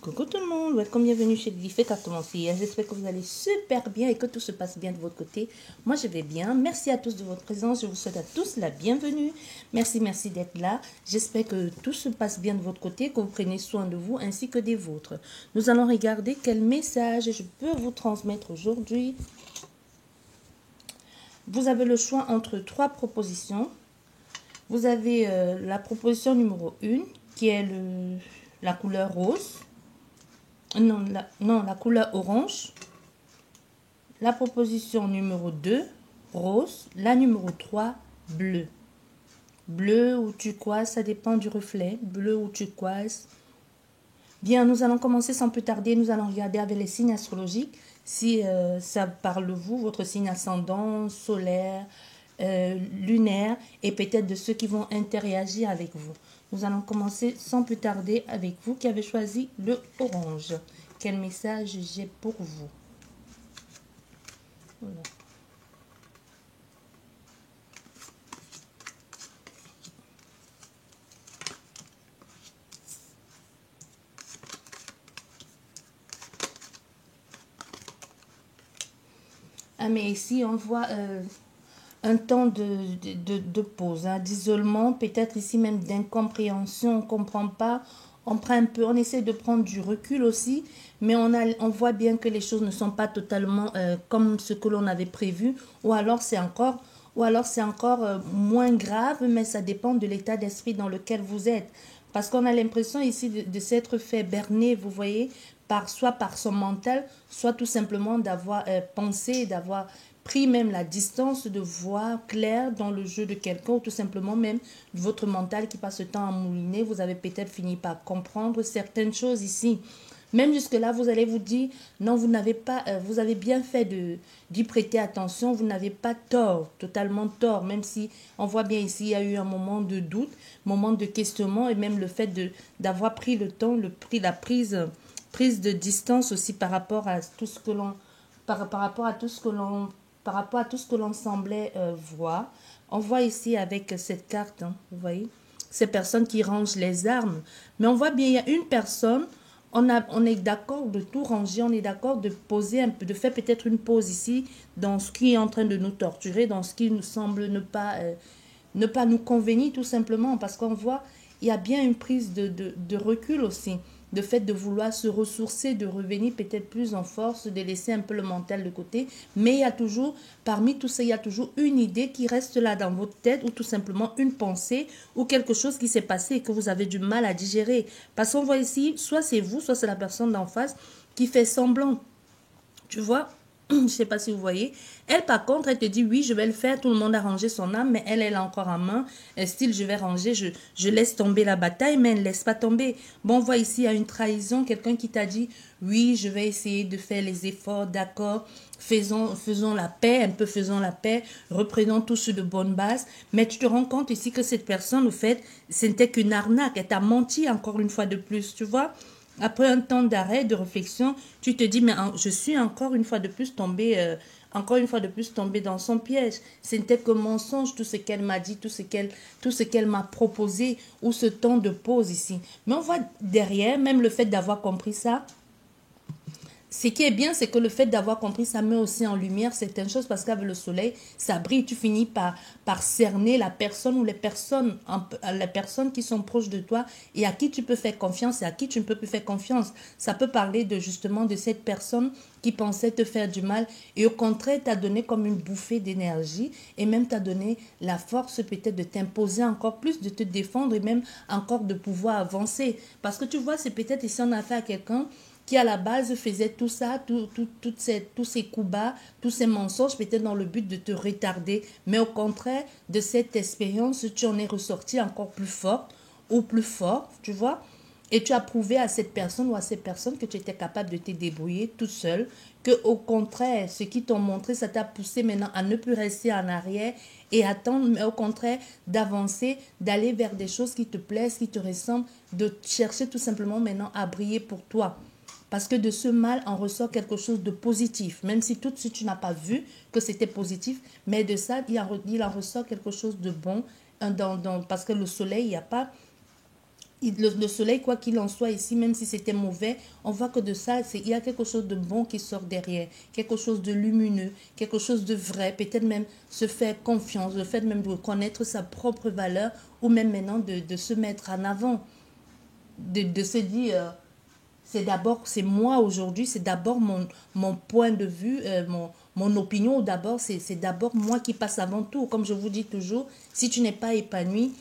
Coucou tout le monde, welcome, bienvenue chez Lily Fait Cartomancie. J'espère que vous allez super bien et que tout se passe bien de votre côté. Moi je vais bien, merci à tous de votre présence, je vous souhaite à tous la bienvenue. Merci d'être là. J'espère que tout se passe bien de votre côté, que vous prenez soin de vous ainsi que des vôtres. Nous allons regarder quel message je peux vous transmettre aujourd'hui. Vous avez le choix entre trois propositions. Vous avez la proposition numéro 1 qui est la couleur rose. Non, la couleur orange. La proposition numéro 2, rose. La numéro 3, bleu. Bleu ou turquoise, ça dépend du reflet. Bleu ou turquoise. Bien, nous allons commencer sans plus tarder. Nous allons regarder avec les signes astrologiques. Si ça parle de vous, votre signe ascendant, solaire, lunaire et peut-être de ceux qui vont interagir avec vous. Nous allons commencer sans plus tarder avec vous qui avez choisi le orange. Quel message j'ai pour vous? Voilà. Ah, mais ici, on voit un temps de pause, hein, d'isolement, peut-être ici même d'incompréhension, on ne comprend pas, on prend un peu, on essaie de prendre du recul aussi, mais on voit bien que les choses ne sont pas totalement comme ce que l'on avait prévu, ou alors c'est encore moins grave, mais ça dépend de l'état d'esprit dans lequel vous êtes. Parce qu'on a l'impression ici de s'être fait berner, vous voyez, soit par son mental, soit tout simplement d'avoir pensé, d'avoir pris même la distance, de voir clair dans le jeu de quelqu'un, ou tout simplement même votre mental qui passe le temps à mouliner. Vous avez peut-être fini par comprendre certaines choses ici. Même jusque-là, vous allez vous dire, non, vous n'avez pas, vous avez bien fait d'y prêter attention, vous n'avez pas tort, totalement tort, même si on voit bien ici, il y a eu un moment de doute, moment de questionnement, et même le fait d'avoir pris le temps, la prise de distance aussi par rapport à tout ce que l'on, par rapport à tout ce que l'on semblait voir. On voit ici avec cette carte, hein, vous voyez, ces personnes qui rangent les armes, mais on voit bien, il y a une personne. On est d'accord de tout ranger, on est d'accord de poser un peu, de faire peut-être une pause ici dans ce qui est en train de nous torturer, dans ce qui nous semble ne pas nous convenir tout simplement, parce qu'on voit, il y a bien une prise de recul aussi, le fait de vouloir se ressourcer, de revenir peut-être plus en force, de laisser un peu le mental de côté, mais il y a toujours, parmi tout ça, il y a toujours une idée qui reste là dans votre tête, ou tout simplement une pensée, ou quelque chose qui s'est passé et que vous avez du mal à digérer. Parce qu'on voit ici, soit c'est vous, soit c'est la personne d'en face qui fait semblant. Tu vois, je ne sais pas si vous voyez. Elle, par contre, elle te dit, oui, je vais le faire. Tout le monde a rangé son âme, mais elle a encore en main. Style, je vais ranger, je laisse tomber la bataille, mais elle ne laisse pas tomber. Bon, on voit ici, il y a une trahison. Quelqu'un qui t'a dit, oui, je vais essayer de faire les efforts, d'accord. Faisons la paix, un peu faisons la paix. Reprenons tout sur de bonnes bases. Mais tu te rends compte ici que cette personne, au fait, ce n'était qu'une arnaque. Elle t'a menti encore une fois de plus, tu vois. Après un temps d'arrêt, de réflexion, tu te dis, mais je suis encore une fois de plus tombée, dans son piège. Ce n'était que mensonge, tout ce qu'elle m'a dit, tout ce qu'elle m'a proposé, ou ce temps de pause ici. Mais on voit derrière, même le fait d'avoir compris ça, ce qui est bien, c'est que le fait d'avoir compris, ça met aussi en lumière certaines choses parce qu'avec le soleil, ça brille. Tu finis par cerner la personne ou les personnes qui sont proches de toi et à qui tu peux faire confiance et à qui tu ne peux plus faire confiance. Ça peut parler justement de cette personne qui pensait te faire du mal et au contraire t'a donné comme une bouffée d'énergie et même t'a donné la force peut-être de t'imposer encore plus, de te défendre et même encore de pouvoir avancer. Parce que tu vois, c'est peut-être ici on a affaire à quelqu'un qui à la base faisait tout ça, tous ces coups bas, tous ces mensonges, peut-être dans le but de te retarder. Mais au contraire de cette expérience, tu en es ressorti encore plus forte ou plus fort, tu vois. Et tu as prouvé à cette personne ou à ces personnes que tu étais capable de te débrouiller toute seule, que au contraire, ce qui t'ont montré, ça t'a poussé maintenant à ne plus rester en arrière et attendre, mais au contraire d'avancer, d'aller vers des choses qui te plaisent, qui te ressemblent, de chercher tout simplement maintenant à briller pour toi. Parce que de ce mal, on ressort quelque chose de positif. Même si tout de suite, tu n'as pas vu que c'était positif. Mais de ça, il en ressort quelque chose de bon. Parce que le soleil, il n'y a pas Le soleil, quoi qu'il en soit ici, même si c'était mauvais, on voit que de ça, il y a quelque chose de bon qui sort derrière, quelque chose de lumineux, quelque chose de vrai, peut-être même se faire confiance, le fait même de connaître sa propre valeur, ou même maintenant de se mettre en avant, de se dire, c'est moi aujourd'hui, c'est d'abord mon point de vue, mon opinion, d'abord, c'est d'abord moi qui passe avant tout. Comme je vous dis toujours, si tu n'es pas épanoui,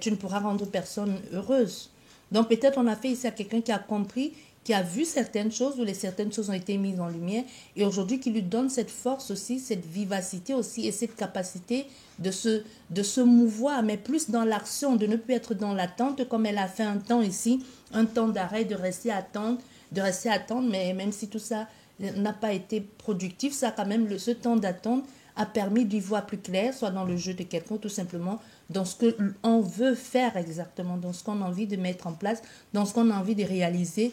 tu ne pourras rendre personne heureuse. Donc peut-être on a fait ici à quelqu'un qui a compris, qui a vu certaines choses, où les certaines choses ont été mises en lumière, et aujourd'hui qui lui donne cette force aussi, cette vivacité aussi, et cette capacité de se mouvoir, mais plus dans l'action, de ne plus être dans l'attente, comme elle a fait un temps ici, un temps d'arrêt, de rester attendre, mais même si tout ça n'a pas été productif, ça quand même, ce temps d'attente a permis d'y voir plus clair, soit dans le jeu de quelqu'un, tout simplement, dans ce qu'on veut faire exactement, dans ce qu'on a envie de mettre en place, dans ce qu'on a envie de réaliser.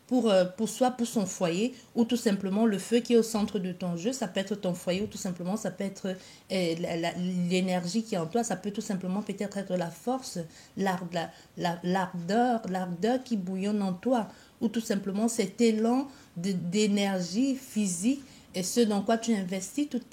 Pour soi, pour son foyer, ou tout simplement le feu qui est au centre de ton jeu, ça peut être ton foyer, ou tout simplement ça peut être l'énergie qui est en toi, ça peut tout simplement peut-être être la force, l'ardeur qui bouillonne en toi, ou tout simplement cet élan d'énergie physique, et ce dans quoi tu investis toute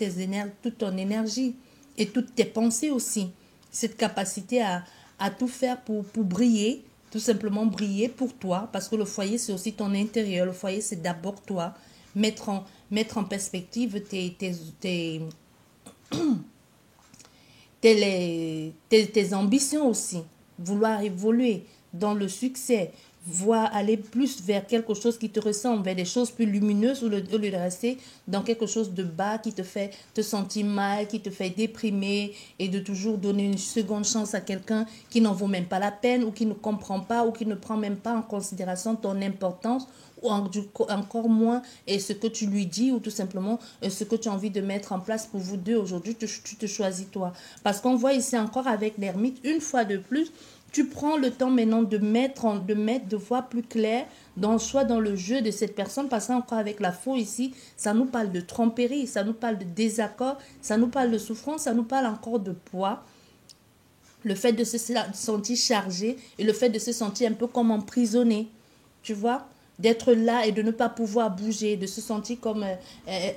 ton énergie, et toutes tes pensées aussi, cette capacité à tout faire pour briller, tout simplement briller pour toi, parce que le foyer, c'est aussi ton intérieur. Le foyer, c'est d'abord toi. Mettre en perspective tes ambitions aussi. Vouloir évoluer dans le succès. Voir aller plus vers quelque chose qui te ressemble, vers des choses plus lumineuses, au lieu de rester dans quelque chose de bas qui te fait te sentir mal, qui te fait déprimer, et de toujours donner une seconde chance à quelqu'un qui n'en vaut même pas la peine, ou qui ne comprend pas, ou qui ne prend même pas en considération ton importance, ou encore moins et ce que tu lui dis, ou tout simplement ce que tu as envie de mettre en place pour vous deux. Aujourd'hui, tu te choisis toi. Parce qu'on voit ici encore avec l'ermite, une fois de plus, tu prends le temps maintenant de voir plus clair, soit dans le jeu de cette personne, parce qu'encore avec la faux ici, ça nous parle de tromperie, ça nous parle de désaccord, ça nous parle de souffrance, ça nous parle encore de poids. Le fait de se sentir chargé, et le fait de se sentir un peu comme emprisonné, tu vois, d'être là et de ne pas pouvoir bouger, de se sentir comme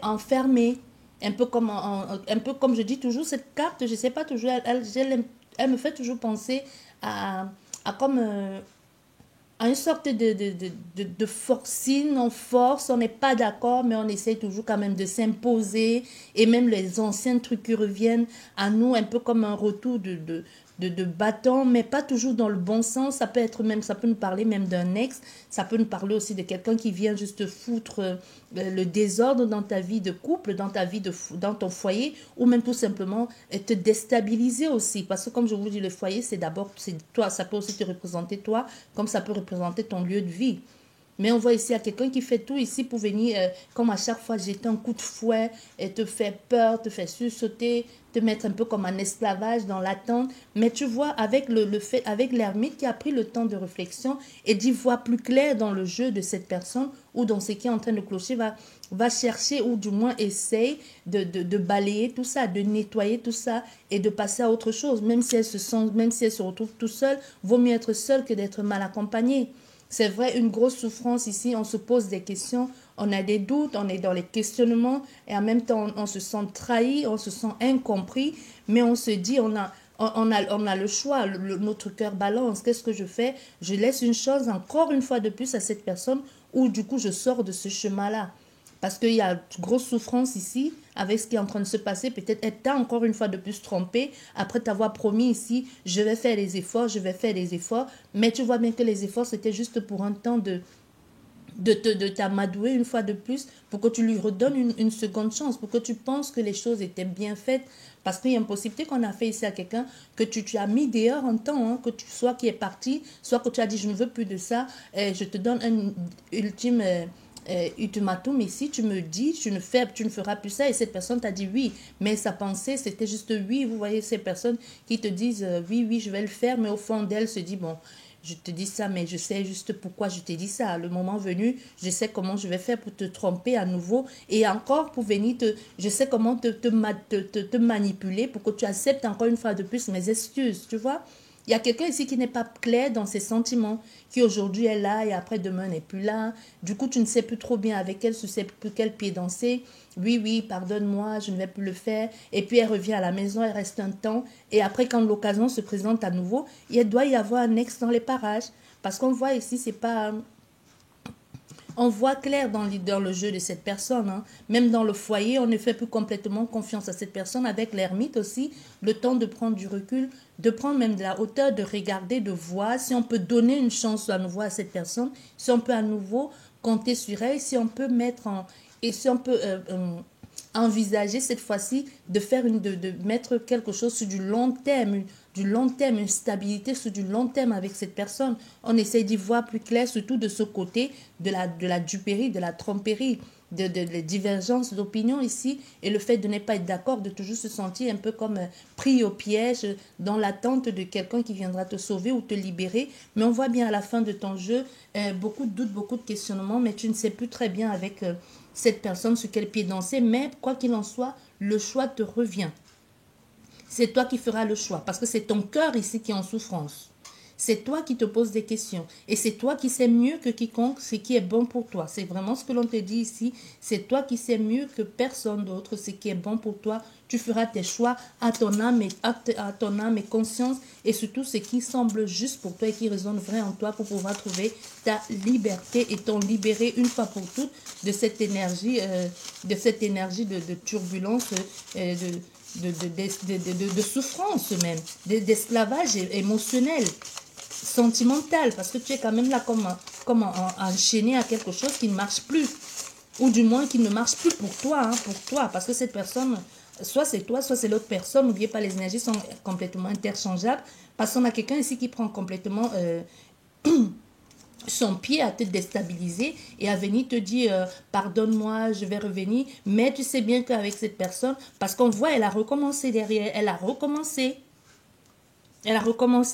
enfermé, un peu comme je dis toujours, cette carte, je sais pas toujours, elle me fait toujours penser à, à comme à une sorte de forcing, on force, on n'est pas d'accord, mais on essaie toujours quand même de s'imposer, et même les anciens trucs qui reviennent à nous, un peu comme un retour de bâton, mais pas toujours dans le bon sens. Ça peut être même, ça peut nous parler même d'un ex, ça peut nous parler aussi de quelqu'un qui vient juste foutre le désordre dans ta vie de couple, dans ton foyer, ou même tout simplement te déstabiliser aussi. Parce que comme je vous dis, le foyer, c'est d'abord, c'est toi, ça peut aussi te représenter toi, comme ça peut représenter ton lieu de vie. Mais on voit ici, il y a quelqu'un qui fait tout ici pour venir, comme à chaque fois, jeter un coup de fouet et te faire peur, te faire sursauter, te mettre un peu comme un esclavage dans l'attente. Mais tu vois, avec avec l'ermite qui a pris le temps de réflexion et d'y voir plus clair dans le jeu de cette personne, ou dans ce qui est en train de clocher, va chercher, ou du moins essaye de balayer tout ça, de nettoyer tout ça, et de passer à autre chose. Même si elle se retrouve tout seule, vaut mieux être seule que d'être mal accompagnée. C'est vrai, une grosse souffrance ici, on se pose des questions, on a des doutes, on est dans les questionnements, et en même temps on se sent trahi, on se sent incompris, mais on se dit on a le choix, notre cœur balance. Qu'est-ce que je fais? Je laisse une chose encore une fois de plus à cette personne, ou du coup je sors de ce chemin-là. Parce qu'il y a grosse souffrance ici avec ce qui est en train de se passer. Peut-être elle t'a encore une fois de plus trompé après t'avoir promis ici, je vais faire les efforts, je vais faire les efforts. Mais tu vois bien que les efforts, c'était juste pour un temps de t'amadouer une fois de plus, pour que tu lui redonnes une seconde chance, pour que tu penses que les choses étaient bien faites. Parce qu'il y a une possibilité qu'on a fait ici à quelqu'un que tu as mis dehors un temps, hein, que tu sois qui est parti, soit que tu as dit je ne veux plus de ça, je te donne un ultime ultimatum ici, tu me dis tu ne feras plus ça, et cette personne t'a dit oui, mais sa pensée c'était juste oui. Vous voyez ces personnes qui te disent oui, oui, je vais le faire, mais au fond d'elle se dit bon, je te dis ça, mais je sais juste pourquoi je t'ai dit ça. Le moment venu, je sais comment je vais faire pour te tromper à nouveau. Et encore pour venir je sais comment te manipuler pour que tu acceptes encore une fois de plus mes excuses. Tu vois? Il y a quelqu'un ici qui n'est pas clair dans ses sentiments, qui aujourd'hui est là et après demain n'est plus là. Du coup, tu ne sais plus trop bien avec elle, tu ne sais plus quel pied danser. Oui, oui, pardonne-moi, je ne vais plus le faire. Et puis elle revient à la maison, elle reste un temps. Et après, quand l'occasion se présente à nouveau, il doit y avoir un ex dans les parages. Parce qu'on voit ici, c'est pas... On voit clair dans le jeu de cette personne. Hein. Même dans le foyer, on ne fait plus complètement confiance à cette personne. Avec l'ermite aussi, le temps de prendre du recul, de prendre même de la hauteur, de regarder, de voir si on peut donner une chance à nouveau à cette personne, si on peut à nouveau compter sur elle, si on peut mettre en... Et si on peut envisager cette fois-ci de faire de mettre quelque chose sur du long terme, une stabilité sur du long terme avec cette personne. On essaie d'y voir plus clair, surtout de ce côté de la duperie, de la tromperie, de divergences d'opinion ici, et le fait de ne pas être d'accord, de toujours se sentir un peu comme pris au piège, dans l'attente de quelqu'un qui viendra te sauver ou te libérer. Mais on voit bien à la fin de ton jeu, beaucoup de doutes, beaucoup de questionnements, mais tu ne sais plus très bien avec cette personne sur quel pied danser, mais quoi qu'il en soit, le choix te revient. C'est toi qui feras le choix, parce que c'est ton cœur ici qui est en souffrance. C'est toi qui te poses des questions. Et c'est toi qui sais mieux que quiconque ce qui est bon pour toi. C'est vraiment ce que l'on te dit ici. C'est toi qui sais mieux que personne d'autre ce qui est bon pour toi. Tu feras tes choix à ton âme et conscience. Et surtout ce qui semble juste pour toi et qui résonne vrai en toi pour pouvoir trouver ta liberté et t'en libérer une fois pour toutes de cette énergie, de turbulence, de souffrance même, d'esclavage émotionnel, sentimental, parce que tu es quand même là comme enchaîné à quelque chose qui ne marche plus, ou du moins qui ne marche plus pour toi, parce que cette personne, soit c'est toi, soit c'est l'autre personne. N'oubliez pas, les énergies sont complètement interchangeables, parce qu'on a quelqu'un ici qui prend complètement... son pied à te déstabiliser et à venir te dire pardonne-moi, je vais revenir. Mais tu sais bien qu'avec cette personne, parce qu'on voit, elle a recommencé derrière, elle a recommencé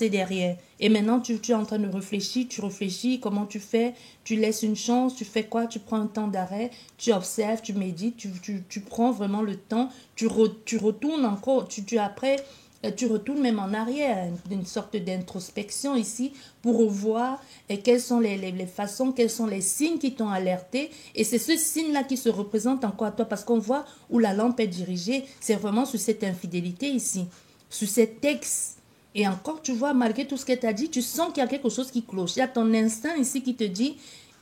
derrière. Et maintenant, tu es en train de réfléchir, tu réfléchis, comment tu fais, tu laisses une chance, tu fais quoi, tu prends un temps d'arrêt, tu observes, tu médites, tu prends vraiment le temps, tu retournes encore, après... Tu retournes même en arrière, une sorte d'introspection ici pour revoir quelles sont les façons, quels sont les signes qui t'ont alerté. Et c'est ce signe-là qui se représente encore à toi parce qu'on voit où la lampe est dirigée. C'est vraiment sur cette infidélité ici, sur cet ex. Et encore, tu vois, malgré tout ce qu'elle t'a dit, tu sens qu'il y a quelque chose qui cloche. Il y a ton instinct ici qui te dit,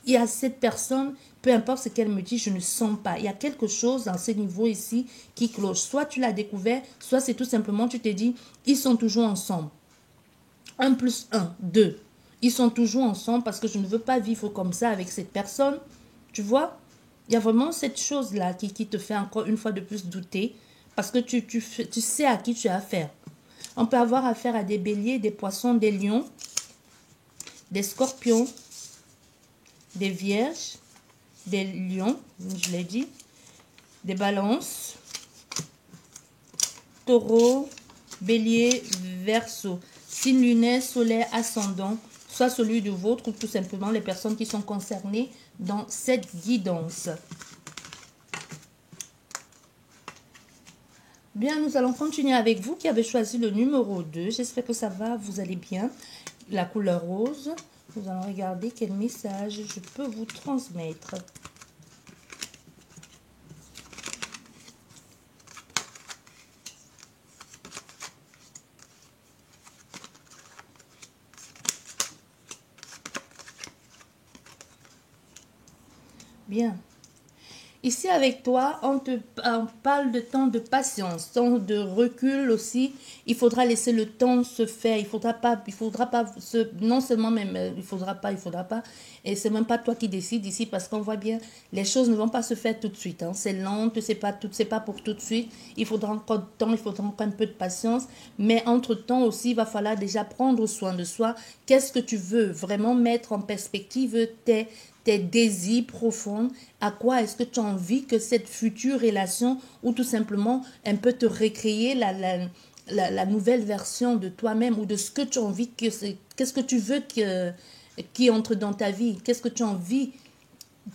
il y a cette personne, peu importe ce qu'elle me dit, je ne sens pas. Il y a quelque chose dans ce niveau ici qui cloche. Soit tu l'as découvert, soit c'est tout simplement, tu te dis, ils sont toujours ensemble. 1 plus 1, 2. Ils sont toujours ensemble parce que je ne veux pas vivre comme ça avec cette personne. Tu vois, il y a vraiment cette chose-là qui te fait encore une fois de plus douter parce que tu sais à qui tu as affaire. On peut avoir affaire à des béliers, des poissons, des lions, des scorpions, des vierges, des lions, je l'ai dit, des balances, taureau, bélier, verseau, signe lunaire, solaire, ascendant, soit celui du vôtre ou tout simplement les personnes qui sont concernées dans cette guidance. Bien, nous allons continuer avec vous qui avez choisi le numéro 2. J'espère que ça va, vous allez bien. La couleur rose. Nous allons regarder quel message je peux vous transmettre. Bien. Ici, avec toi, on parle de temps de patience, temps de recul aussi. Il faudra laisser le temps se faire. Il faudra pas non seulement même, il faudra pas. Et c'est même pas toi qui décides ici parce qu'on voit bien, les choses ne vont pas se faire tout de suite. Hein. C'est lent, c'est pas pour tout de suite. Il faudra encore de temps, il faudra encore un peu de patience. Mais entre-temps aussi, il va falloir déjà prendre soin de soi. Qu'est-ce que tu veux vraiment mettre en perspective tes désirs profonds, à quoi est-ce que tu as envie que cette future relation ou tout simplement un peu te recréer la nouvelle version de toi-même ou de ce que tu as envie qu'est-ce que tu veux qui entre dans ta vie, qu'est-ce que tu as envie,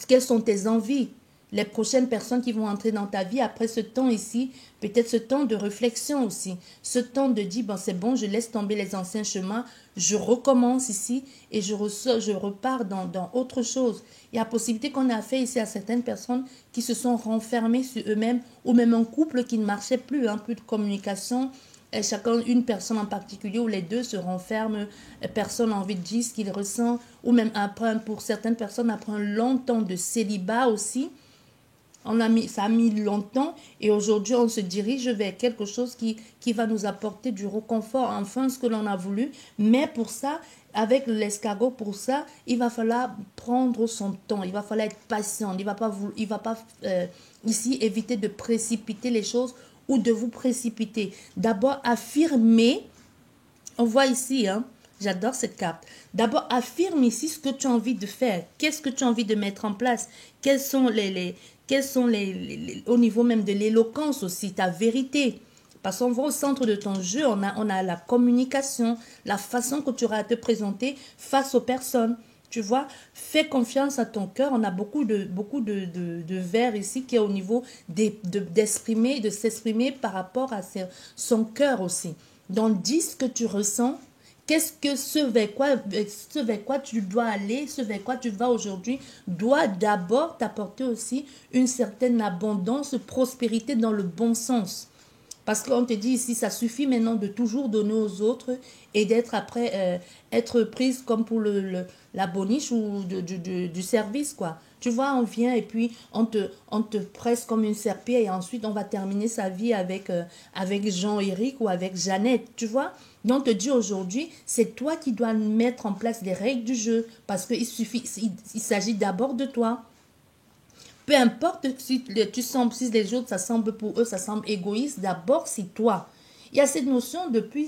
quelles sont tes envies, les prochaines personnes qui vont entrer dans ta vie après ce temps ici, peut-être ce temps de réflexion aussi, ce temps de dire, bon, c'est bon, je laisse tomber les anciens chemins, je recommence ici et je repars dans autre chose. Il y a la possibilité qu'on a fait ici à certaines personnes qui se sont renfermées sur eux-mêmes ou même un couple qui ne marchait plus, plus de communication, chacun, une personne en particulier où les deux se renferment, personne n'a envie de dire ce qu'il ressent, ou même après, pour certaines personnes, après un long temps de célibat aussi, ça a mis longtemps et aujourd'hui on se dirige vers quelque chose qui va nous apporter du réconfort, enfin ce que l'on a voulu, mais pour ça, avec l'escargot, pour ça, il va falloir prendre son temps, il va falloir être patient, il va pas ici éviter de précipiter les choses ou de vous précipiter. D'abord affirmer, on voit ici, j'adore cette carte. D'abord, affirme ici ce que tu as envie de faire. Qu'est-ce que tu as envie de mettre en place? Quels sont au niveau même de l'éloquence aussi, ta vérité? Parce qu'on voit au centre de ton jeu, on a la communication, la façon que tu auras à te présenter face aux personnes. Tu vois, fais confiance à ton cœur. On a beaucoup de vers ici qui est au niveau d'exprimer, de s'exprimer par rapport à son cœur aussi. Donc, dis ce que tu ressens. Qu'est-ce que ce vers quoi tu dois aller, ce vers quoi tu vas aujourd'hui, doit d'abord t'apporter aussi une certaine abondance, prospérité dans le bon sens. Parce qu'on te dit ici, ça suffit maintenant de toujours donner aux autres et d'être après, être prise comme pour la boniche ou du service, quoi. Tu vois, on vient et puis on te presse comme une serpille et ensuite on va terminer sa vie avec Jean-Éric ou avec Jeannette, tu vois. Donc on te dit aujourd'hui, c'est toi qui dois mettre en place les règles du jeu parce qu'il s'agit d'abord de toi. Peu importe si si les autres, ça semble pour eux, ça semble égoïste, d'abord c'est toi. Il y a cette notion depuis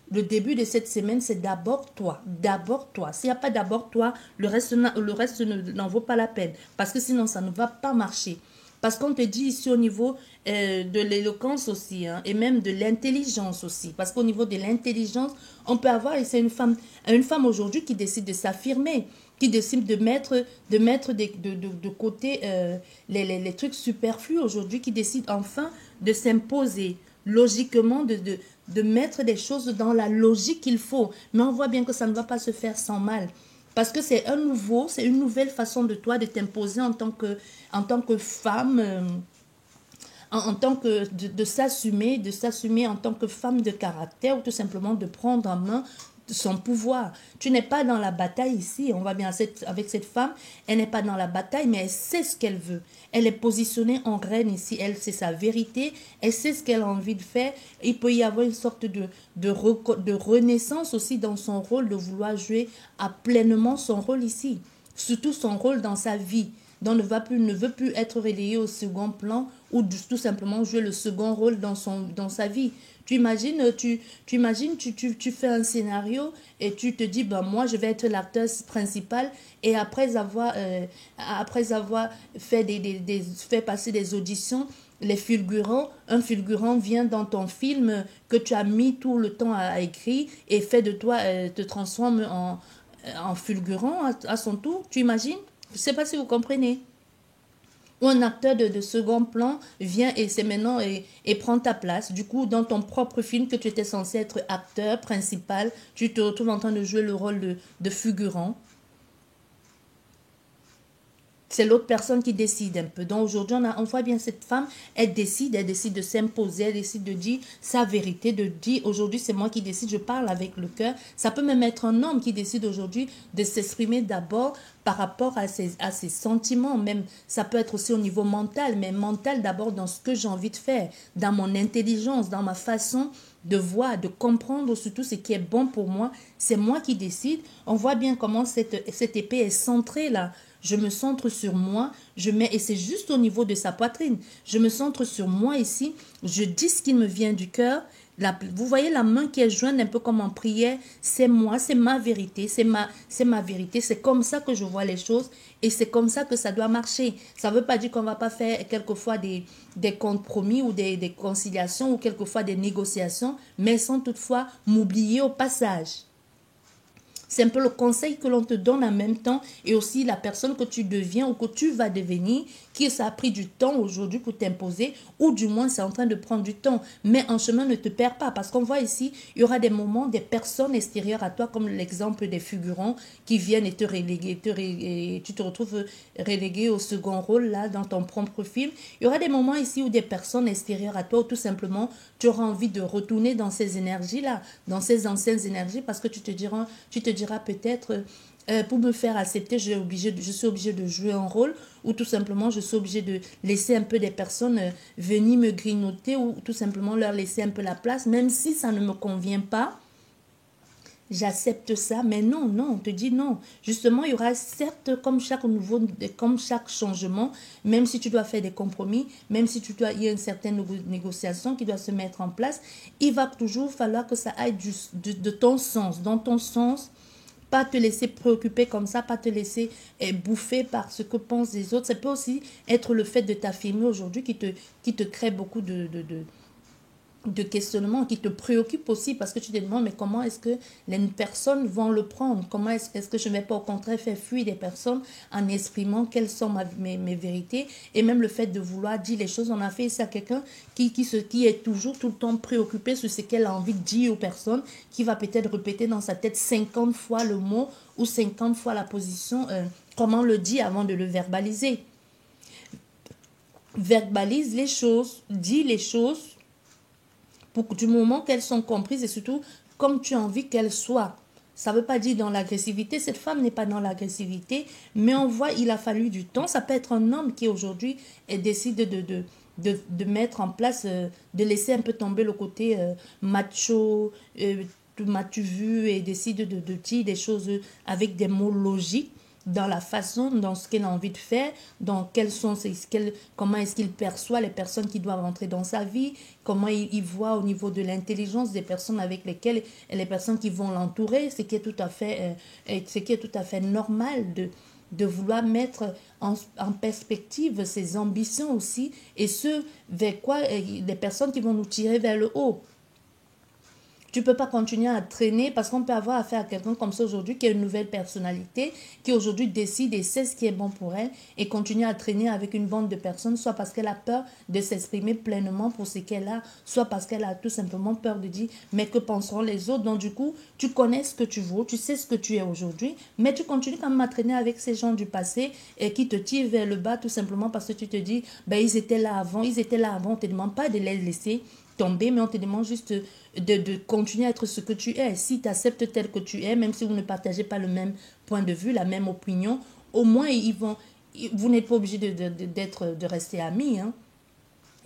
le début de cette semaine, c'est d'abord toi. D'abord toi. S'il n'y a pas d'abord toi, le reste n'en vaut pas la peine. Parce que sinon, ça ne va pas marcher. Parce qu'on te dit ici au niveau de l'éloquence aussi, et même de l'intelligence aussi. Parce qu'au niveau de l'intelligence, on peut avoir, et c'est une femme aujourd'hui qui décide de s'affirmer, qui décide de mettre de côté les trucs superflus aujourd'hui, qui décide enfin de s'imposer logiquement, de mettre des choses dans la logique qu'il faut. Mais on voit bien que ça ne va pas se faire sans mal. Parce que c'est une nouvelle façon de toi de t'imposer en tant que femme, en tant que de s'assumer en tant que femme de caractère ou tout simplement de prendre en main son pouvoir. Tu n'es pas dans la bataille ici, on va bien avec cette femme, elle n'est pas dans la bataille, mais elle sait ce qu'elle veut. Elle est positionnée en reine ici, elle sait sa vérité, elle sait ce qu'elle a envie de faire. Il peut y avoir une sorte de renaissance aussi dans son rôle, de vouloir jouer à pleinement son rôle ici, surtout son rôle dans sa vie. Donc ne veut plus être relayé au second plan ou tout simplement jouer le second rôle dans sa vie. Tu imagines, tu fais un scénario et tu te dis, ben moi je vais être l'acteur principal et après avoir fait passer des auditions, un fulgurant vient dans ton film que tu as mis tout le temps à écrire et fait de toi, te transforme en fulgurant à son tour. Tu imagines? Je ne sais pas si vous comprenez. Ou un acteur de second plan vient et c'est maintenant et prend ta place. Du coup, dans ton propre film que tu étais censé être acteur principal, tu te retrouves en train de jouer le rôle de figurant. C'est l'autre personne qui décide un peu. Donc aujourd'hui, on voit bien cette femme, elle décide de s'imposer, elle décide de dire sa vérité, de dire aujourd'hui c'est moi qui décide, je parle avec le cœur. Ça peut même être un homme qui décide aujourd'hui de s'exprimer d'abord par rapport à ses sentiments. Même ça peut être aussi au niveau mental, mais mental d'abord dans ce que j'ai envie de faire, dans mon intelligence, dans ma façon de voir, de comprendre surtout ce qui est bon pour moi. C'est moi qui décide. On voit bien comment cette épée est centrée là. Je me centre sur moi, et c'est juste au niveau de sa poitrine. Je me centre sur moi ici, je dis ce qui me vient du cœur. Vous voyez la main qui est jointe un peu comme en prière, c'est moi, c'est ma vérité, c'est ma vérité. C'est comme ça que je vois les choses et c'est comme ça que ça doit marcher. Ça ne veut pas dire qu'on ne va pas faire quelquefois des compromis ou des conciliations ou quelquefois des négociations, mais sans toutefois m'oublier au passage. C'est un peu le conseil que l'on te donne en même temps et aussi la personne que tu deviens ou que tu vas devenir, qui ça a pris du temps aujourd'hui pour t'imposer ou du moins c'est en train de prendre du temps. Mais en chemin, ne te perds pas parce qu'on voit ici, il y aura des moments, des personnes extérieures à toi comme l'exemple des figurants qui viennent et te reléguer, et tu te retrouves relégué au second rôle là dans ton propre film. Il y aura des moments ici où des personnes extérieures à toi ou tout simplement tu auras envie de retourner dans ces énergies-là, dans ces anciennes énergies parce que tu te diras peut-être pour me faire accepter, je suis obligé de jouer un rôle ou tout simplement je suis obligé de laisser un peu des personnes venir me grignoter ou tout simplement leur laisser un peu la place, même si ça ne me convient pas. J'accepte ça, mais non, non, on te dit non. Justement, il y aura certes, comme chaque changement, même si tu dois faire des compromis, même si il y a une certaine négociation qui doit se mettre en place, il va toujours falloir que ça aille de ton sens, dans ton sens, pas te laisser préoccuper comme ça, pas te laisser bouffer par ce que pensent les autres. Ça peut aussi être le fait de t'affirmer aujourd'hui qui te crée beaucoup de questionnement qui te préoccupe aussi parce que tu te demandes mais comment est-ce que les personnes vont le prendre, comment est-ce que je ne vais pas au contraire faire fuir des personnes en exprimant quelles sont mes vérités et même le fait de vouloir dire les choses. On a fait ça à quelqu'un qui est toujours tout le temps préoccupé sur ce qu'elle a envie de dire aux personnes, qui va peut-être répéter dans sa tête 50 fois le mot ou 50 fois la position, comment le dire avant de le verbaliser. Verbalise les choses, dis les choses du moment qu'elles sont comprises et surtout comme tu as envie qu'elles soient. Ça ne veut pas dire dans l'agressivité, cette femme n'est pas dans l'agressivité, mais on voit il a fallu du temps. Ça peut être un homme qui aujourd'hui décide de mettre en place, de laisser un peu tomber le côté macho, m'as-tu vu, et décide de dire des choses avec des mots logiques dans la façon, dans ce qu'elle a envie de faire, dans comment est-ce qu'il perçoit les personnes qui doivent entrer dans sa vie, comment il voit au niveau de l'intelligence des personnes avec lesquelles, et les personnes qui vont l'entourer, ce qui est tout à fait normal de vouloir mettre en perspective ses ambitions aussi, et ce vers quoi les personnes qui vont nous tirer vers le haut. Tu ne peux pas continuer à traîner parce qu'on peut avoir affaire à quelqu'un comme ça aujourd'hui qui a une nouvelle personnalité, qui aujourd'hui décide et sait ce qui est bon pour elle et continue à traîner avec une bande de personnes, soit parce qu'elle a peur de s'exprimer pleinement pour ce qu'elle a, soit parce qu'elle a tout simplement peur de dire mais que penseront les autres. Donc du coup, tu connais ce que tu vaux, tu sais ce que tu es aujourd'hui, mais tu continues quand même à traîner avec ces gens du passé et qui te tirent vers le bas tout simplement parce que tu te dis ben ils étaient là avant, on ne te demande pas de les laisser tomber, mais on te demande juste de continuer à être ce que tu es. Si tu acceptes tel que tu es, même si vous ne partagez pas le même point de vue, la même opinion, au moins vous n'êtes pas obligé de rester amis. Hein.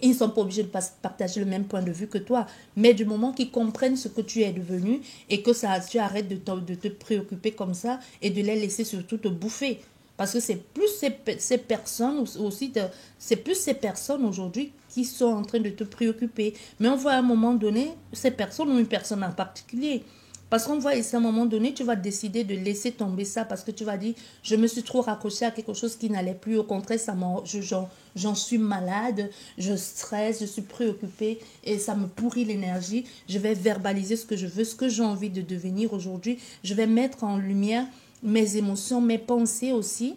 Ils ne sont pas obligés de partager le même point de vue que toi. Mais du moment qu'ils comprennent ce que tu es devenu et que tu arrêtes de te préoccuper comme ça et de les laisser surtout te bouffer. Parce que c'est plus ces personnes aussi, c'est plus ces personnes aujourd'hui qui sont en train de te préoccuper. Mais on voit à un moment donné, ces personnes ou une personne en particulier. Parce qu'on voit ici à un moment donné, tu vas décider de laisser tomber ça parce que tu vas dire, je me suis trop raccroché à quelque chose qui n'allait plus. Au contraire, j'en suis malade, je stresse, je suis préoccupée et ça me pourrit l'énergie. Je vais verbaliser ce que je veux, ce que j'ai envie de devenir aujourd'hui. Je vais mettre en lumière mes émotions, mes pensées aussi.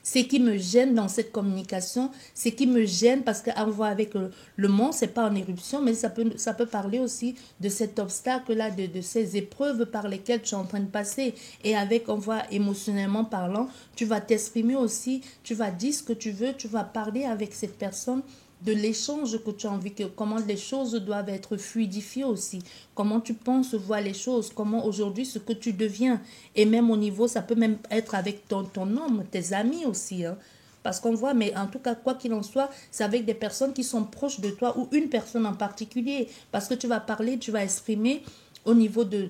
Ce qui me gêne dans cette communication, ce qui me gêne parce qu'on voit avec le monde, c'est pas en éruption, mais ça peut parler aussi de cet obstacle-là, de ces épreuves par lesquelles tu es en train de passer. Et avec, on voit émotionnellement parlant, tu vas t'exprimer aussi, tu vas dire ce que tu veux, tu vas parler avec cette personne de l'échange que tu as envie, comment les choses doivent être fluidifiées aussi, comment tu penses voir les choses, comment aujourd'hui ce que tu deviens, et même au niveau, ça peut même être avec ton homme, tes amis aussi, hein. Parce qu'on voit, mais en tout cas, quoi qu'il en soit, c'est avec des personnes qui sont proches de toi ou une personne en particulier, parce que tu vas parler, tu vas exprimer au niveau de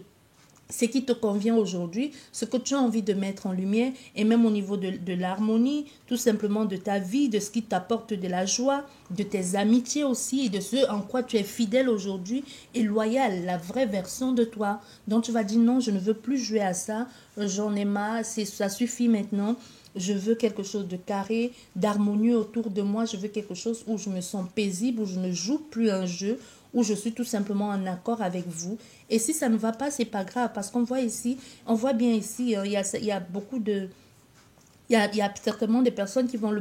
ce qui te convient aujourd'hui, ce que tu as envie de mettre en lumière et même au niveau de l'harmonie, tout simplement de ta vie, de ce qui t'apporte de la joie, de tes amitiés aussi et de ce en quoi tu es fidèle aujourd'hui et loyal, la vraie version de toi. Donc tu vas dire non, je ne veux plus jouer à ça, j'en ai marre, ça suffit maintenant. Je veux quelque chose de carré, d'harmonieux autour de moi. Je veux quelque chose où je me sens paisible, où je ne joue plus un jeu, ou je suis tout simplement en accord avec vous. Et si ça ne va pas, c'est pas grave, parce qu'on voit ici, on voit bien ici, il y a beaucoup de... Il y a certainement des personnes qui vont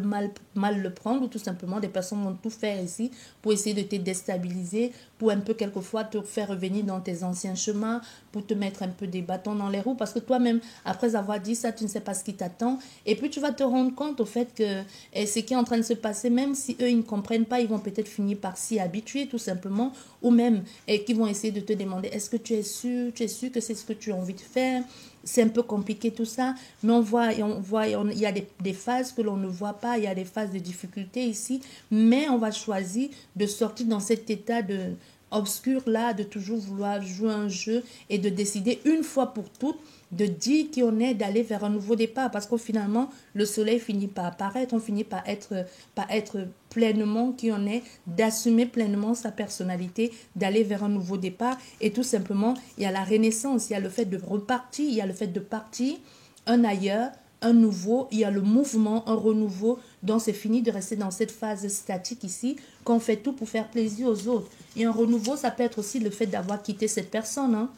mal le prendre, ou tout simplement des personnes vont tout faire ici pour essayer de te déstabiliser, pour un peu quelquefois te faire revenir dans tes anciens chemins, pour te mettre un peu des bâtons dans les roues, parce que toi-même, après avoir dit ça, tu ne sais pas ce qui t'attend. Et puis tu vas te rendre compte au fait que ce qui est en train de se passer, même si eux, ils ne comprennent pas, ils vont peut-être finir par s'y habituer tout simplement, ou même qui vont essayer de te demander, est-ce que tu es sûr que c'est ce que tu as envie de faire? C'est un peu compliqué tout ça, mais il y a des phases que l'on ne voit pas, il y a des phases de difficulté ici, mais on va choisir de sortir dans cet état de obscur là, de toujours vouloir jouer un jeu et de décider une fois pour toutes de dire qui on est, d'aller vers un nouveau départ, parce qu'au finalement, le soleil finit par apparaître, on finit par être pleinement qui on est, d'assumer pleinement sa personnalité, d'aller vers un nouveau départ, et tout simplement, il y a la renaissance, il y a le fait de repartir, il y a le fait de partir, un ailleurs, un nouveau, il y a le mouvement, un renouveau, donc c'est fini de rester dans cette phase statique ici, qu'on fait tout pour faire plaisir aux autres. Et un renouveau, ça peut être aussi le fait d'avoir quitté cette personne, hein.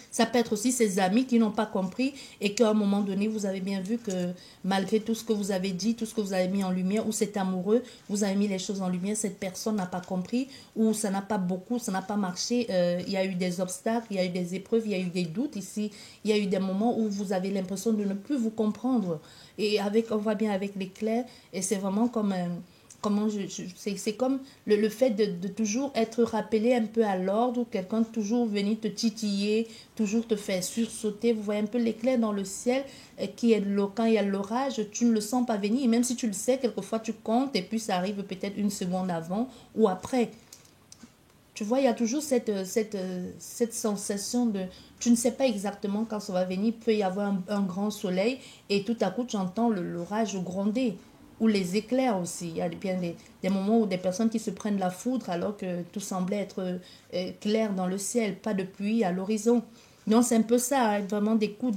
Ça peut être aussi ses amis qui n'ont pas compris et qu'à un moment donné, vous avez bien vu que malgré tout ce que vous avez dit, tout ce que vous avez mis en lumière, ou cet amoureux, vous avez mis les choses en lumière, cette personne n'a pas compris, ou ça n'a pas beaucoup, ça n'a pas marché, il y a eu des obstacles, il y a eu des épreuves, il y a eu des doutes ici, il y a eu des moments où vous avez l'impression de ne plus vous comprendre. Et avec, on voit bien avec l'éclair, et c'est vraiment comme comment c'est comme le fait de toujours être rappelé un peu à l'ordre, ou quelqu'un toujours venir te titiller, toujours te faire sursauter. Vous voyez un peu l'éclair dans le ciel qui est quand il y a l'orage, tu ne le sens pas venir. Et même si tu le sais, quelquefois tu comptes et puis ça arrive peut-être une seconde avant ou après. Tu vois, il y a toujours cette sensation de... Tu ne sais pas exactement quand ça va venir. Il peut y avoir un grand soleil et tout à coup, tu entends l'orage gronder. Ou les éclairs aussi. Il y a bien des moments où des personnes qui se prennent la foudre alors que tout semblait être clair dans le ciel, pas de pluie à l'horizon. Non, c'est un peu ça, hein, vraiment des coups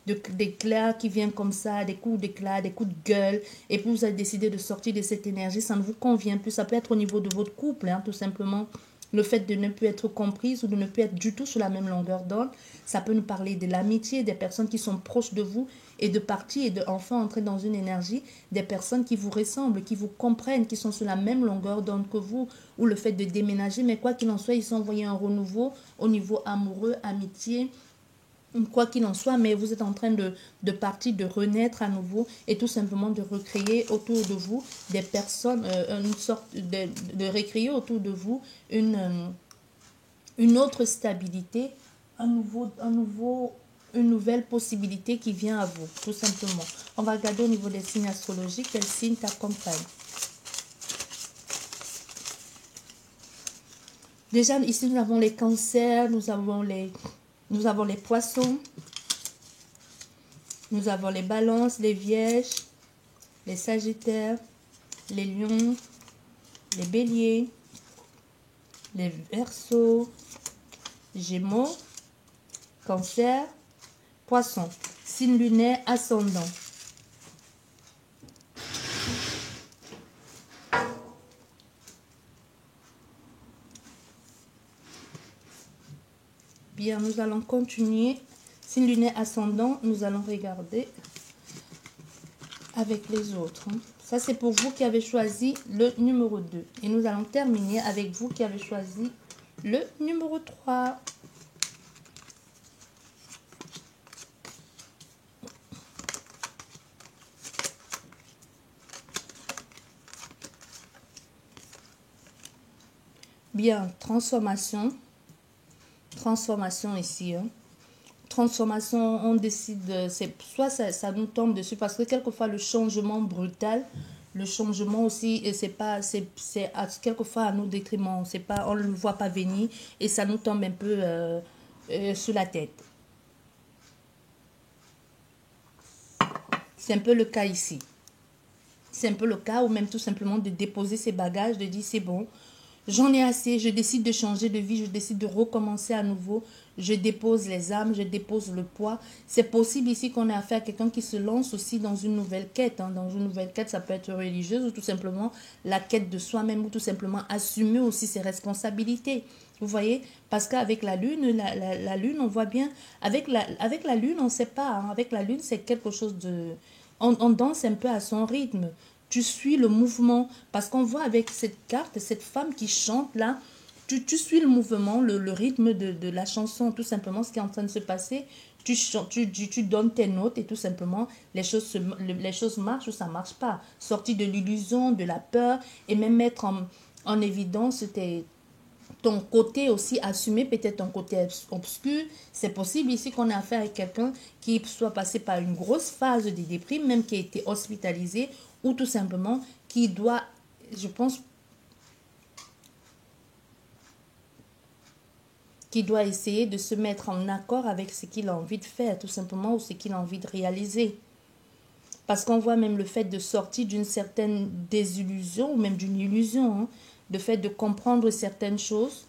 d'éclat qui viennent comme ça, des coups d'éclat, des coups de gueule. Et puis vous avez décidé de sortir de cette énergie, ça ne vous convient plus. Ça peut être au niveau de votre couple, hein, tout simplement. Le fait de ne plus être comprise ou de ne plus être du tout sur la même longueur d'onde, ça peut nous parler de l'amitié, des personnes qui sont proches de vous et de partir et de enfin entrer dans une énergie des personnes qui vous ressemblent, qui vous comprennent, qui sont sur la même longueur d'onde que vous, ou le fait de déménager, mais quoi qu'il en soit, ils sont envoyés un renouveau au niveau amoureux, amitié, quoi qu'il en soit, mais vous êtes en train de partir, de renaître à nouveau et tout simplement de recréer autour de vous des personnes, une sorte de recréer autour de vous une autre stabilité, une nouvelle possibilité qui vient à vous, tout simplement. On va regarder au niveau des signes astrologiques, quels signes t'accompagnent. Déjà, ici, nous avons les cancers, nous avons les poissons, nous avons les balances, les vierges, les sagittaires, les lions, les béliers, les verseaux, gémeaux, cancer, poisson, signe lunaire, ascendant. Bien, nous allons continuer. Signe lunaire, ascendant, nous allons regarder avec les autres. Ça, c'est pour vous qui avez choisi le numéro 2. Et nous allons terminer avec vous qui avez choisi le numéro 3. Bien, transformation. Transformation ici. Transformation, on décide, soit ça nous tombe dessus, parce que quelquefois le changement brutal, le changement aussi, c'est quelquefois à nos détriment, c'est pas, on ne le voit pas venir et ça nous tombe un peu sur la tête. C'est un peu le cas ici. C'est un peu le cas, ou même tout simplement de déposer ses bagages, de dire c'est bon, J'en ai assez, je décide de changer de vie, je décide de recommencer à nouveau. Je dépose les âmes, je dépose le poids. C'est possible ici qu'on ait affaire à quelqu'un qui se lance aussi dans une nouvelle quête. Hein. Dans une nouvelle quête, ça peut être religieuse ou tout simplement la quête de soi-même ou tout simplement assumer aussi ses responsabilités. Vous voyez, parce qu'avec la lune, la lune, on voit bien, avec la lune, on ne sait pas. Hein. Avec la lune, c'est quelque chose de... On danse un peu à son rythme. Tu suis le mouvement. Parce qu'on voit avec cette carte, cette femme qui chante là, tu suis le mouvement, le rythme de la chanson, tout simplement, ce qui est en train de se passer. Tu donnes tes notes et tout simplement, les choses marchent ou ça ne marche pas. Sortir de l'illusion, de la peur et même mettre en évidence ton côté aussi assumé, peut-être ton côté obscur. C'est possible ici qu'on ait affaire avec quelqu'un qui soit passé par une grosse phase de déprime, même qui a été hospitalisé, ou tout simplement qui doit, je pense, qui doit essayer de se mettre en accord avec ce qu'il a envie de faire, tout simplement, ou ce qu'il a envie de réaliser. Parce qu'on voit même le fait de sortir d'une certaine désillusion, ou même d'une illusion, hein, le fait de comprendre certaines choses,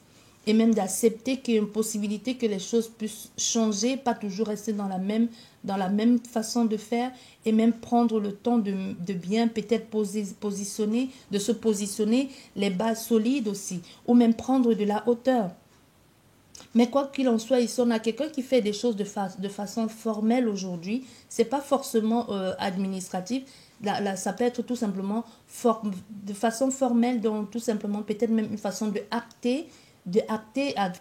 et même d'accepter qu'il y a une possibilité que les choses puissent changer, pas toujours rester dans la même façon de faire, et même prendre le temps de bien peut-être positionner, de se positionner les bases solides aussi, ou même prendre de la hauteur. Mais quoi qu'il en soit, ici, on a quelqu'un qui fait des choses de façon formelle aujourd'hui. C'est pas forcément administratif. Là, ça peut être tout simplement de façon formelle, donc tout simplement peut-être même une façon de acter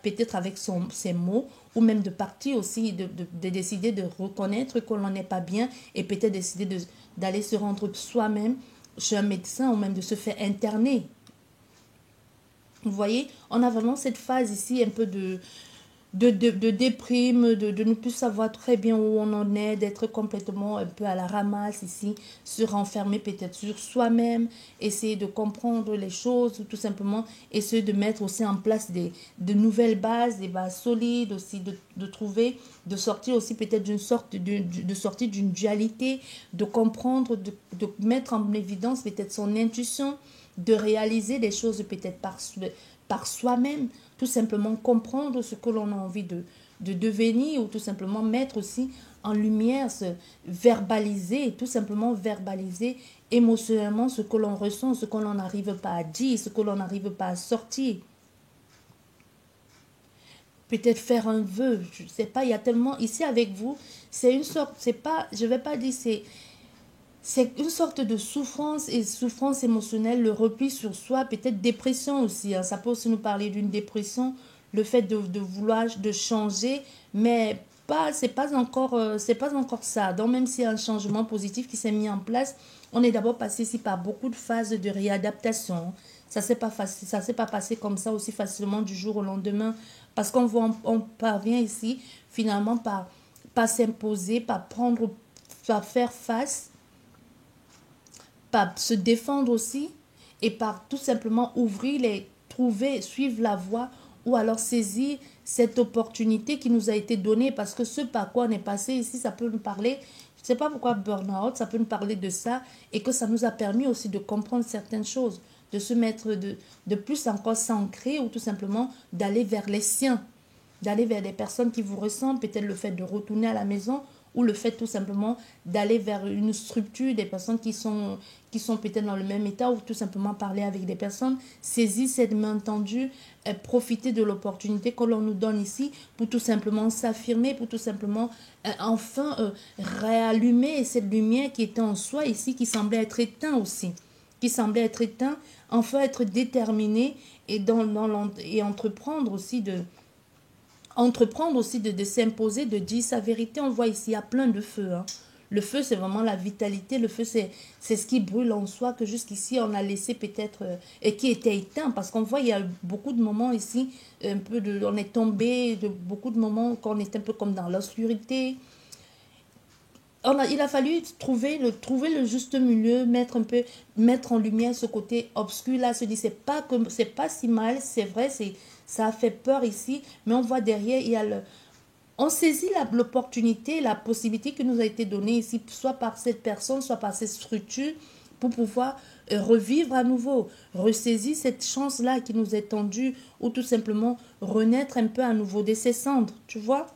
peut-être avec ses mots, ou même de partir aussi, de décider de reconnaître qu'on n'en est pas bien et peut-être décider d'aller se rendre soi-même chez un médecin ou même de se faire interner. Vous voyez, on a vraiment cette phase ici un peu de déprime, de ne plus savoir très bien où on en est, d'être complètement un peu à la ramasse ici, se renfermer peut-être sur soi-même, essayer de comprendre les choses, ou tout simplement essayer de mettre aussi en place de nouvelles bases, des bases solides aussi, de trouver, de sortir aussi peut-être d'une sorte de sortir d'une dualité, de comprendre, de mettre en évidence peut-être son intuition, de réaliser des choses peut-être par soi-même, tout simplement comprendre ce que l'on a envie de devenir, ou tout simplement mettre aussi en lumière, verbaliser, tout simplement verbaliser émotionnellement ce que l'on ressent, ce que l'on n'arrive pas à dire, ce que l'on n'arrive pas à sortir. Peut-être faire un vœu, je ne sais pas, il y a tellement, ici avec vous, c'est une sorte, c'est pas, je ne vais pas dire, c'est une sorte de souffrance et souffrance émotionnelle, le repli sur soi, peut-être dépression aussi. Hein. Ça peut aussi nous parler d'une dépression, le fait de vouloir de changer, mais c'est pas encore ça. Donc même s'il y a un changement positif qui s'est mis en place, on est d'abord passé ici par beaucoup de phases de réadaptation. Ça s'est pas facile, ça s'est pas passé comme ça aussi facilement du jour au lendemain, parce on parvient ici finalement par s'imposer, par faire face, par se défendre aussi, et par tout simplement trouver, suivre la voie, ou alors saisir cette opportunité qui nous a été donnée, parce que ce par quoi on est passé ici, ça peut nous parler, je ne sais pas pourquoi burn-out, ça peut nous parler de ça, et que ça nous a permis aussi de comprendre certaines choses, de se mettre de plus encore s'ancrer, ou tout simplement d'aller vers les siens, d'aller vers des personnes qui vous ressemblent, peut-être le fait de retourner à la maison, ou le fait tout simplement d'aller vers une structure, des personnes qui sont peut-être dans le même état, ou tout simplement parler avec des personnes, saisir cette main tendue, profiter de l'opportunité que l'on nous donne ici pour tout simplement s'affirmer, pour tout simplement enfin réallumer cette lumière qui était en soi ici, qui semblait être éteinte aussi, qui semblait être éteint, enfin être déterminé, et et entreprendre aussi de s'imposer, de dire sa vérité. On voit ici, il y a plein de feux. Hein. Le feu, c'est vraiment la vitalité. Le feu, c'est ce qui brûle en soi, que jusqu'ici, on a laissé peut-être, et qui était éteint. Parce qu'on voit, il y a beaucoup de moments ici, on est tombé, beaucoup de moments qu'on est un peu comme dans l'obscurité. Il a fallu trouver le juste milieu, mettre en lumière ce côté obscur là, se dire c'est pas si mal, c'est vrai, ça a fait peur ici, mais on voit derrière, on saisit l'opportunité, la possibilité qui nous a été donnée ici, soit par cette personne, soit par cette structure, pour pouvoir revivre à nouveau, ressaisir cette chance-là qui nous est tendue, ou tout simplement renaître un peu à nouveau de ses cendres, tu vois.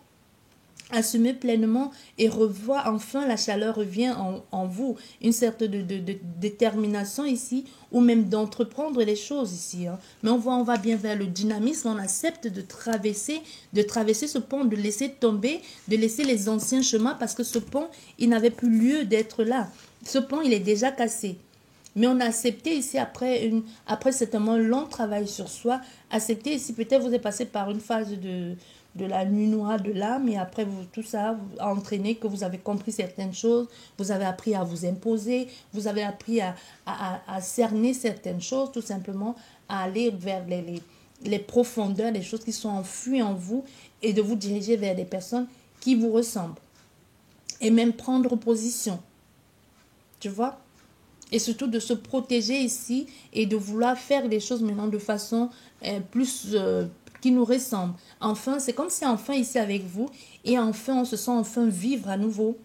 Assumer pleinement et revoir enfin la chaleur revient en vous, une certaine de détermination ici, ou même d'entreprendre les choses ici. Hein. Mais on va bien vers le dynamisme, on accepte de traverser ce pont, de laisser tomber, de laisser les anciens chemins, parce que ce pont, il n'avait plus lieu d'être là. Ce pont, il est déjà cassé. Mais on a accepté ici, après certainement un long travail sur soi, accepter ici, peut-être vous êtes passé par une phase de la nuit noire de l'âme, et après tout ça a entraîné que vous avez compris certaines choses, vous avez appris à vous imposer, vous avez appris à cerner certaines choses, tout simplement, à aller vers les profondeurs, les choses qui sont enfouies en vous, et de vous diriger vers des personnes qui vous ressemblent. Et même prendre position. Tu vois? Et surtout de se protéger ici et de vouloir faire les choses maintenant de façon plus qui nous ressemble. Enfin, c'est comme si enfin ici avec vous, et enfin on se sent enfin vivre à nouveau.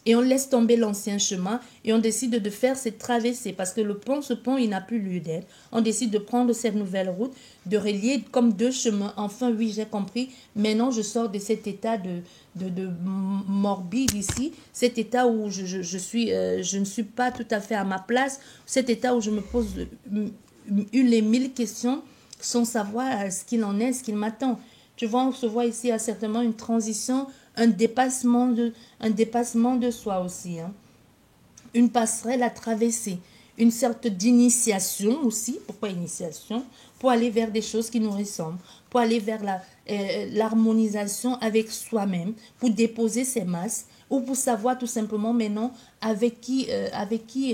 Et on laisse tomber l'ancien chemin et on décide de faire cette traversée parce que ce pont, il n'a plus lieu d'être. On décide de prendre cette nouvelle route, de relier comme deux chemins. Enfin, oui, j'ai compris. Maintenant, je sors de cet état de morbide ici, cet état où je ne suis pas tout à fait à ma place, cet état où je me pose les 1000 questions sans savoir ce qu'il en est, ce qu'il m'attend. Tu vois, on se voit ici, il y a certainement une transition, un dépassement de soi aussi. Hein. Une passerelle à traverser, une sorte d'initiation aussi. Pourquoi initiation? Pour aller vers des choses qui nous ressemblent, pour aller vers l'harmonisation avec soi-même, pour déposer ses masques, ou pour savoir tout simplement maintenant avec qui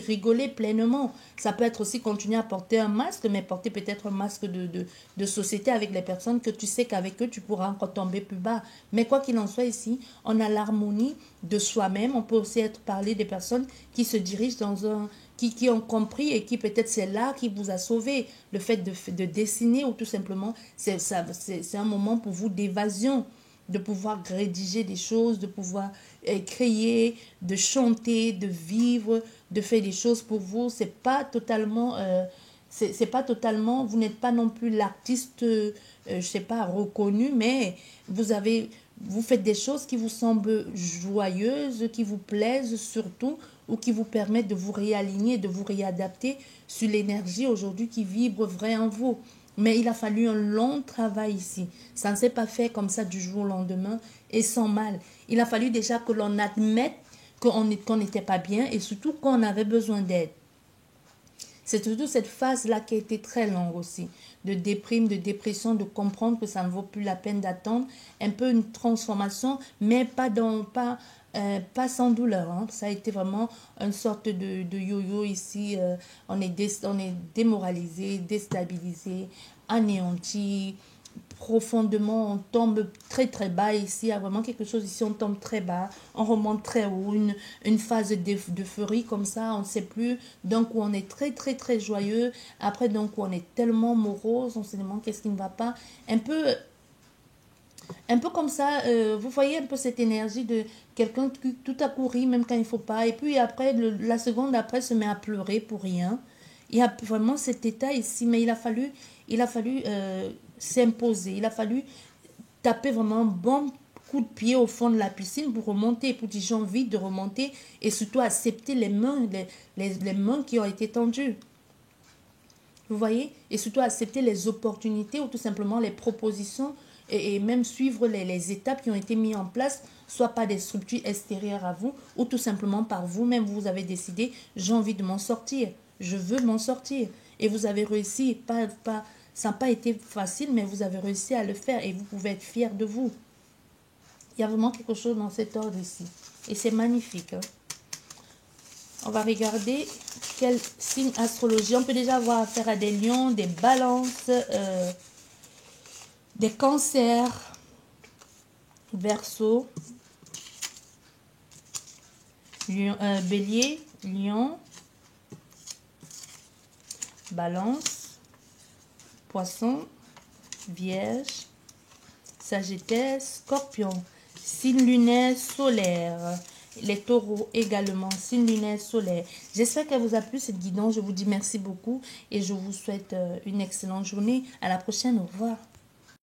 rigoler pleinement. Ça peut être aussi continuer à porter un masque, mais porter peut-être un masque de société avec les personnes que tu sais qu'avec eux, tu pourras encore tomber plus bas. Mais quoi qu'il en soit ici, on a l'harmonie de soi-même. On peut aussi être parlé des personnes qui se dirigent dans un... Qui ont compris et qui peut-être c'est l'art qui vous a sauvé. Le fait de dessiner ou tout simplement, c'est un moment pour vous d'évasion, de pouvoir rédiger des choses, de pouvoir créer, de chanter, de vivre, de faire des choses pour vous. C'est pas totalement, vous n'êtes pas non plus l'artiste, je sais pas, reconnu, mais vous faites des choses qui vous semblent joyeuses, qui vous plaisent surtout, ou qui vous permettent de vous réaligner, de vous réadapter sur l'énergie aujourd'hui qui vibre vrai en vous. Mais il a fallu un long travail ici. Ça ne s'est pas fait comme ça du jour au lendemain et sans mal. Il a fallu déjà que l'on admette qu'on n'était pas bien et surtout qu'on avait besoin d'aide. C'est surtout cette phase-là qui a été très longue aussi, de déprime, de dépression, de comprendre que ça ne vaut plus la peine d'attendre, un peu une transformation, mais pas sans douleur. Hein. Ça a été vraiment une sorte de yo-yo ici. On est démoralisé, déstabilisé, anéanti, profondément, on tombe très très bas ici, il y a vraiment quelque chose ici, on tombe très bas, on remonte très haut, une phase d'euphorie comme ça, on ne sait plus, d'un coup on est très très très joyeux, après d'un coup on est tellement morose, on se demande qu'est-ce qui ne va pas, un peu comme ça, vous voyez un peu cette énergie de quelqu'un qui tout à coup rit même quand il ne faut pas, et puis après, la seconde après se met à pleurer pour rien. Il y a vraiment cet état ici, mais il a fallu s'imposer, il a fallu taper vraiment un bon coup de pied au fond de la piscine pour remonter, pour dire j'ai envie de remonter, et surtout accepter les mains, les mains qui ont été tendues. Vous voyez? Et surtout accepter les opportunités ou tout simplement les propositions et même suivre les étapes qui ont été mises en place, soit par des structures extérieures à vous ou tout simplement par vous-même. Vous avez décidé, j'ai envie de m'en sortir, je veux m'en sortir. Et vous avez réussi, ça n'a pas été facile, mais vous avez réussi à le faire et vous pouvez être fiers de vous. Il y a vraiment quelque chose dans cet ordre ici. Et c'est magnifique. Hein? On va regarder quel signe astrologie. On peut déjà avoir affaire à des lions, des balances, des cancers, verseau, bélier, lion, balance, poisson, vierge, sagittaire, scorpion, signe lunaire solaire, Les taureaux également, signe lunaire solaire. J'espère qu'elle vous a plu cette guidance. Je vous dis merci beaucoup et je vous souhaite une excellente journée. À la prochaine. Au revoir.